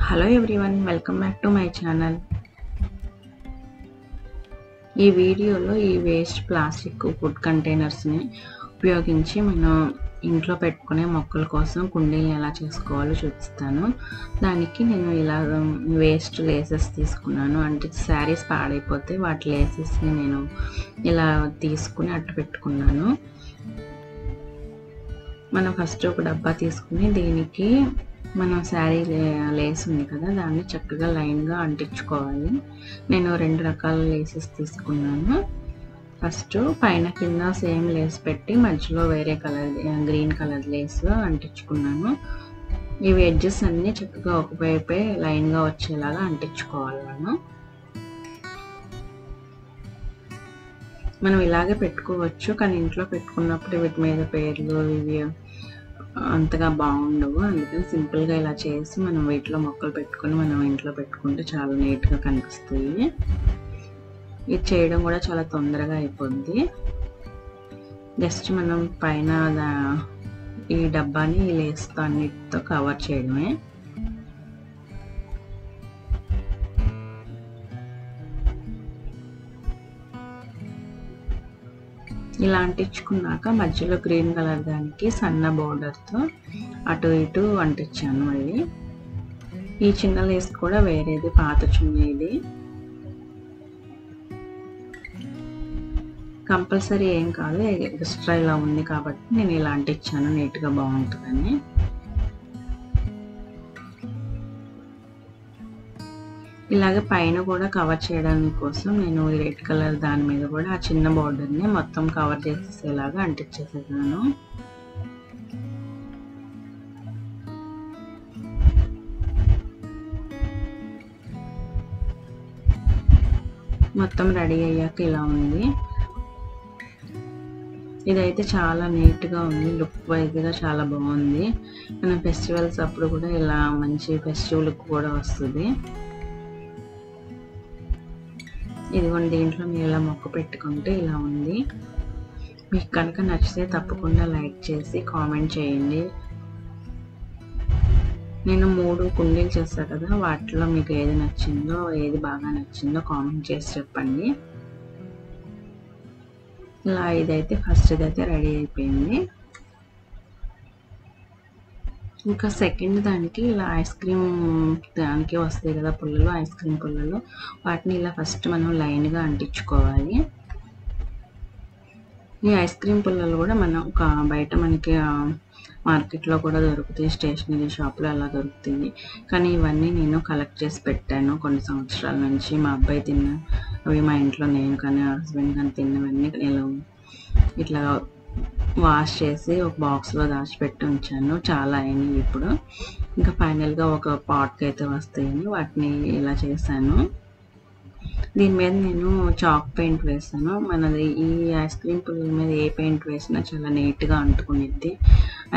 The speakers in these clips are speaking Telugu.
Hello everyone, welcome back to my channel. ఈ వీడియోలో ఈ వేస్ట్ ప్లాస్టిక్ ఫుడ్ కంటైనర్స్ని ఉపయోగించి మనం ఇంట్లో పెట్టుకునే మొక్కల కోసం కుండీలు ఎలా చేసుకోవాలో చూపిస్తాను. దానికి నేను ఇలా వేస్ట్ లేసెస్ తీసుకున్నాను. అంటే శారీస్ పాడైపోతే వాటి లేసెస్ని నేను ఇలా తీసుకుని అట్టు పెట్టుకున్నాను. మనం ఫస్ట్ ఒక డబ్బా తీసుకుని దీనికి మనం శారీ లేస్ ఉంది కదా, దాన్ని చక్కగా లైన్గా అంటించుకోవాలి. నేను 2 రకాల లేసెస్ తీసుకున్నాను. ఫస్ట్ పైన కింద సేమ్ లేస్ పెట్టి మధ్యలో వేరే కలర్ గ్రీన్ కలర్ లేస్ అంటించుకున్నాను. ఇవి ఎడ్జెస్ అన్నీ చక్కగా ఒకవైపే లైన్గా వచ్చేలాగా అంటించుకోవాలి. మనం ఇలాగే పెట్టుకోవచ్చు, కానీ ఇంట్లో పెట్టుకున్నప్పుడు వీటి మీద పేర్లు ఇవి అంతగా బాగుండవు. అందుకని సింపుల్గా ఇలా చేసి మనం వీటిలో మొక్కలు పెట్టుకొని మనం ఇంట్లో పెట్టుకుంటే చాలా నీట్గా కనిపిస్తాయి. ఇది చేయడం కూడా చాలా తొందరగా అయిపోద్ది. జస్ట్ మనం పైన ఈ డబ్బాని లేస్తో అన్నిటితో కవర్ చేయడమే. ఇలా అంటించుకున్నాక మధ్యలో గ్రీన్ కలర్ దానికి సన్న బోర్డర్తో అటు ఇటు అంటించాను. మళ్ళీ ఈ చిన్న లేస్ కూడా వేరేది, పాత చున్నీది. కంపల్సరీ ఏం కాదు, ఎక్స్ట్రా ఇలా ఉంది కాబట్టి నేను ఇలా అంటించాను, నీట్గా బాగుంటుందని. ఇలాగే పైన కూడా కవర్ చేయడానికి కోసం నేను ఈ రెడ్ కలర్ దాని మీద కూడా ఆ చిన్న బార్డర్ని మొత్తం కవర్ చేసేలాగా అంటించేసేసాను. మొత్తం రెడీ అయ్యాక ఇలా ఉంది. ఇదైతే చాలా నీట్గా ఉంది, లుక్ వైజ్గా చాలా బాగుంది. మన ఫెస్టివల్స్ అప్పుడు కూడా ఇలా మంచి ఫెస్టివ్ లుక్ కూడా వస్తుంది. ఇదిగోండి, దీంట్లో మీరు ఇలా మొక్క పెట్టుకుంటే ఇలా ఉంది. మీకు కనుక నచ్చితే తప్పకుండా లైక్ చేసి కామెంట్ చేయండి. నేను 3 కుండీలు చేస్తాను కదా, వాటిలో మీకు ఏది నచ్చిందో, ఏది బాగా నచ్చిందో కామెంట్ చేసి చెప్పండి. ఇలా ఇదైతే ఫస్ట్ ఇదైతే రెడీ అయిపోయింది. ఇంకా సెకండ్ దానికి ఇలా ఐస్ క్రీమ్ దానికి వస్తాయి కదా పుల్లలు, ఐస్ క్రీమ్ పుల్లలు, వాటిని ఇలా ఫస్ట్ మనం లైన్గా అంటించుకోవాలి. ఈ ఐస్ క్రీమ్ పుల్లలు కూడా మనం బయట మనకి మార్కెట్లో కూడా దొరుకుతాయి, స్టేషనరీ షాప్లో అలా దొరుకుతాయి. కానీ ఇవన్నీ నేను కలెక్ట్ చేసి పెట్టాను కొన్ని సంవత్సరాల నుంచి. మా అబ్బాయి తిన్న అవి, మా ఇంట్లో నేను కానీ హస్బెండ్ కానీ తిన్నవన్నీ నేను ఇట్లా వాష్ చేసి ఒక బాక్స్లో దాచిపెట్టి ఉంచాను. చాలా అయినాయి ఇప్పుడు. ఇంకా ఫైనల్గా ఒక పాట్కి అయితే వస్తాయని వాటిని ఇలా చేశాను. దీని మీద నేను చాక్ పెయింట్ వేసాను. మనది ఈ ఐస్ క్రీమ్ పుల్లల మీద ఏ పెయింట్ వేసినా చాలా నీట్గా అంటుకునేది.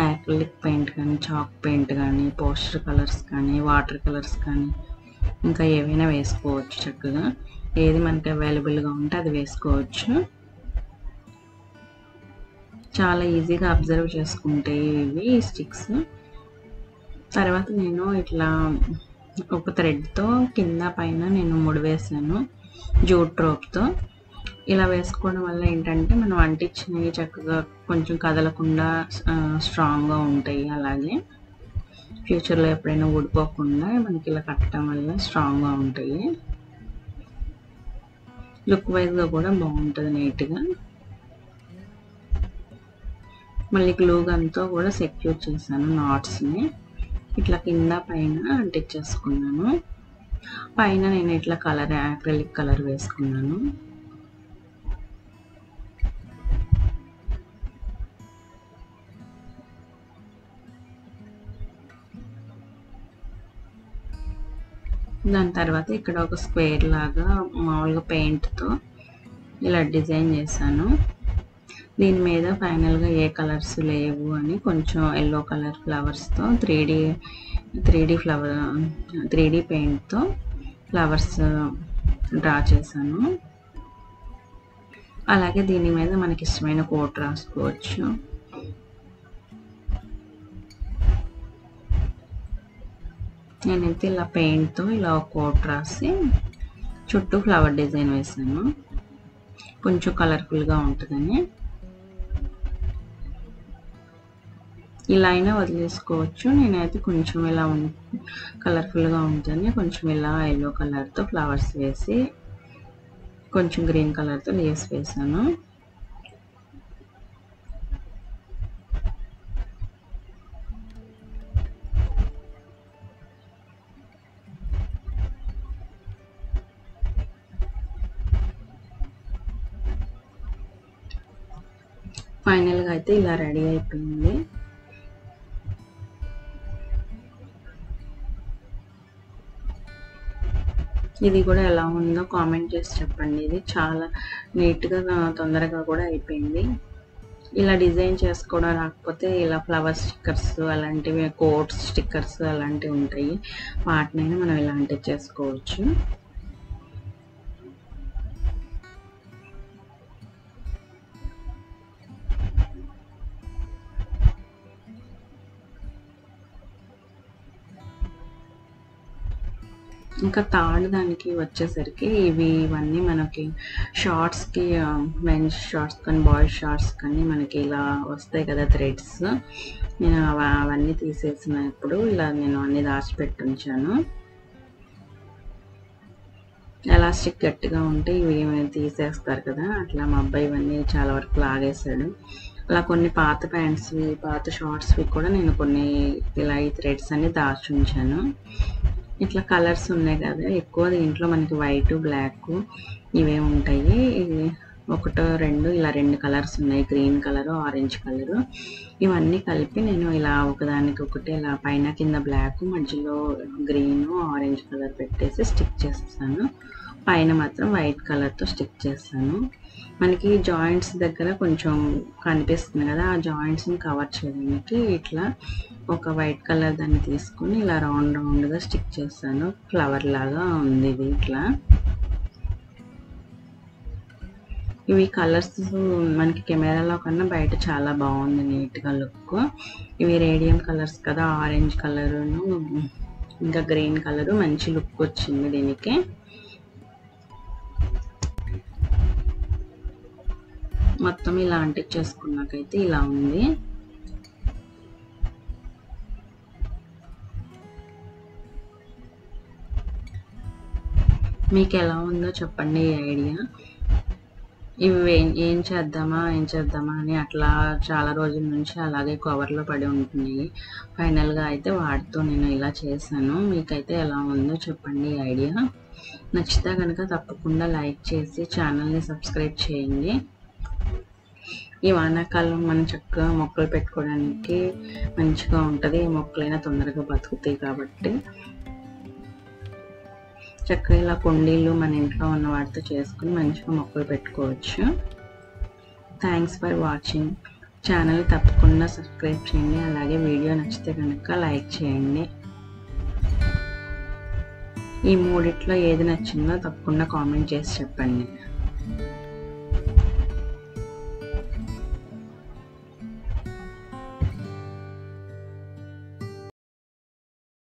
యాక్రిలిక్ పెయింట్ కానీ, చాక్ పెయింట్ కానీ, పోస్టర్ కలర్స్ కానీ, వాటర్ కలర్స్ కానీ, ఇంకా ఏవైనా వేసుకోవచ్చు చక్కగా. ఏది మనకి అవైలబుల్గా ఉంటే అది వేసుకోవచ్చు. చాలా ఈజీగా అబ్జర్వ్ చేసుకుంటాయి ఇవి స్టిక్స్. తర్వాత నేను ఇట్లా ఒక థ్రెడ్తో కింద పైన నేను ముడి వేసాను జూట్ రోప్తో. ఇలా వేసుకోవడం వల్ల ఏంటంటే మనం అంటించినవి చక్కగా కొంచెం కదలకుండా స్ట్రాంగ్గా ఉంటాయి. అలాగే ఫ్యూచర్లో ఎప్పుడైనా ఊడిపోకుండా మనకి ఇలా కట్టడం వల్ల స్ట్రాంగ్గా ఉంటాయి. లుక్ వైజ్గా కూడా బాగుంటుంది నీట్గా. మళ్ళీ గ్లూ గన్తో కూడా సెక్యూర్ చేశాను నాట్స్ని. ఇట్లా కింద పైన అంటించేసుకున్నాను. పైన నేను ఇట్లా కలర్ యాక్రిలిక్ కలర్ వేసుకున్నాను. దాని తర్వాత ఇక్కడ ఒక స్క్వేర్ లాగా మామూలుగా పెయింట్తో ఇలా డిజైన్ చేశాను. దీని మీద ఫైనల్గా ఏ కలర్స్ లేవు అని కొంచెం ఎల్లో కలర్ ఫ్లవర్స్తో 3D పెయింట్తో ఫ్లవర్స్ డ్రా చేశాను. అలాగే దీని మీద మనకి ఇష్టమైన కోట్ రాసుకోవచ్చు. నేనైతే ఇలా పెయింట్తో ఇలా ఒక కోట్ రాసి చుట్టూ ఫ్లవర్ డిజైన్ వేసాను, కొంచెం కలర్ఫుల్గా ఉంటుందని. ఇలా అయినా వదిలేసుకోవచ్చు, నేనైతే కొంచెం ఇలా కలర్ఫుల్గా ఉంటుంది కొంచెం ఇలా ఎల్లో కలర్తో ఫ్లవర్స్ వేసి కొంచెం గ్రీన్ కలర్తో లీవ్స్ వేసాను. ఫైనల్గా అయితే ఇలా రెడీ అయిపోయింది. ఇది కూడా ఎలా ఉందో కామెంట్ చేసి చెప్పండి. ఇది చాలా నీట్గా తొందరగా కూడా అయిపోయింది. ఇలా డిజైన్ చేసుకోవడం రాకపోతే ఇలా ఫ్లవర్ స్టిక్కర్స్ అలాంటివి, కోట్స్ స్టిక్కర్స్ అలాంటివి ఉంటాయి, వాటినైనా మనం ఇలాంటివి చేసుకోవచ్చు. ఇంకా థర్డ్ దానికి వచ్చేసరికి ఇవన్నీ మనకి షార్ట్స్కి, మెన్స్ షార్ట్స్ కానీ బాయ్స్ షార్ట్స్ కానీ మనకి ఇలా వస్తాయి కదా థ్రెడ్స్, నేను అవన్నీ తీసేసినప్పుడు ఇలా నేను అన్ని దాచిపెట్టి ఉంచాను. ఎలాస్టిక్ గట్టిగా ఉంటే ఇవి తీసేస్తారు కదా, అట్లా మా అబ్బాయి ఇవన్నీ చాలా వరకు లాగేశాడు. అలా కొన్ని పాత ప్యాంట్స్వి, పాత షార్ట్స్వి కూడా నేను కొన్ని ఇలా ఈ థ్రెడ్స్ అన్ని దాచి ఉంచాను. ఇట్లా కలర్స్ ఉన్నాయి కదా ఎక్కువ, దీంట్లో మనకి వైట్, బ్లాక్ ఇవే ఉంటాయి. ఒకటో రెండు ఇలా 2 కలర్స్ ఉన్నాయి, గ్రీన్ కలరు, ఆరెంజ్ కలరు. ఇవన్నీ కలిపి నేను ఇలా ఒకదానికి ఒకటి ఇలా పైన కింద బ్లాక్, మధ్యలో గ్రీన్, ఆరెంజ్ కలర్ పెట్టేసి స్టిక్ చేస్తాను. పైన మాత్రం వైట్ కలర్తో స్టిక్ చేస్తాను. మనకి జాయింట్స్ దగ్గర కొంచెం కనిపిస్తుంది కదా, ఆ జాయింట్స్ని కవర్ చేయడానికి ఇట్లా ఒక వైట్ కలర్ దాన్ని తీసుకుని ఇలా రౌండ్గా స్టిక్ చేస్తాను. ఫ్లవర్ లాగా ఉంది ఇది. ఇట్లా ఇవి కలర్స్ మనకి కెమెరాలో కన్నా బయట చాలా బాగుంది, నీట్గా లుక్. ఇవి రేడియం కలర్స్ కదా, ఆరెంజ్ కలరును ఇంకా గ్రీన్ కలరు, మంచి లుక్ వచ్చింది దీనికి. మొత్తం ఇలా అంటించేసుకున్నాకైతే ఇలా ఉంది. మీకు ఎలా ఉందో చెప్పండి ఈ ఐడియా. ఇవి ఏం చేద్దామా అని అట్లా చాలా రోజుల నుంచి అలాగే కవర్లో పడి ఉంటున్నాయి. ఫైనల్గా అయితే వాటితో నేను ఇలా చేశాను. మీకైతే ఎలా ఉందో చెప్పండి ఈ ఐడియా. నచ్చితే కనుక తప్పకుండా లైక్ చేసి ఛానల్ని సబ్స్క్రైబ్ చేయండి. ఈ వానాకాలం మనం చక్కగా మొక్కలు పెట్టుకోవడానికి మంచిగా ఉంటుంది, మొక్కలైనా తొందరగా బతుకుతాయి కాబట్టి. చక్కగా ఇలా కుండీలు మన ఇంట్లో ఉన్న వాటితో చేసుకుని మంచిగా మొక్కలు పెట్టుకోవచ్చు. Thanks for watching. ఛానల్ తప్పకుండా సబ్స్క్రైబ్ చేయండి, అలాగే వీడియో నచ్చితే కనుక లైక్ చేయండి. ఈ మూడిట్లో ఏది నచ్చిందో తప్పకుండా కామెంట్ చేసి చెప్పండి.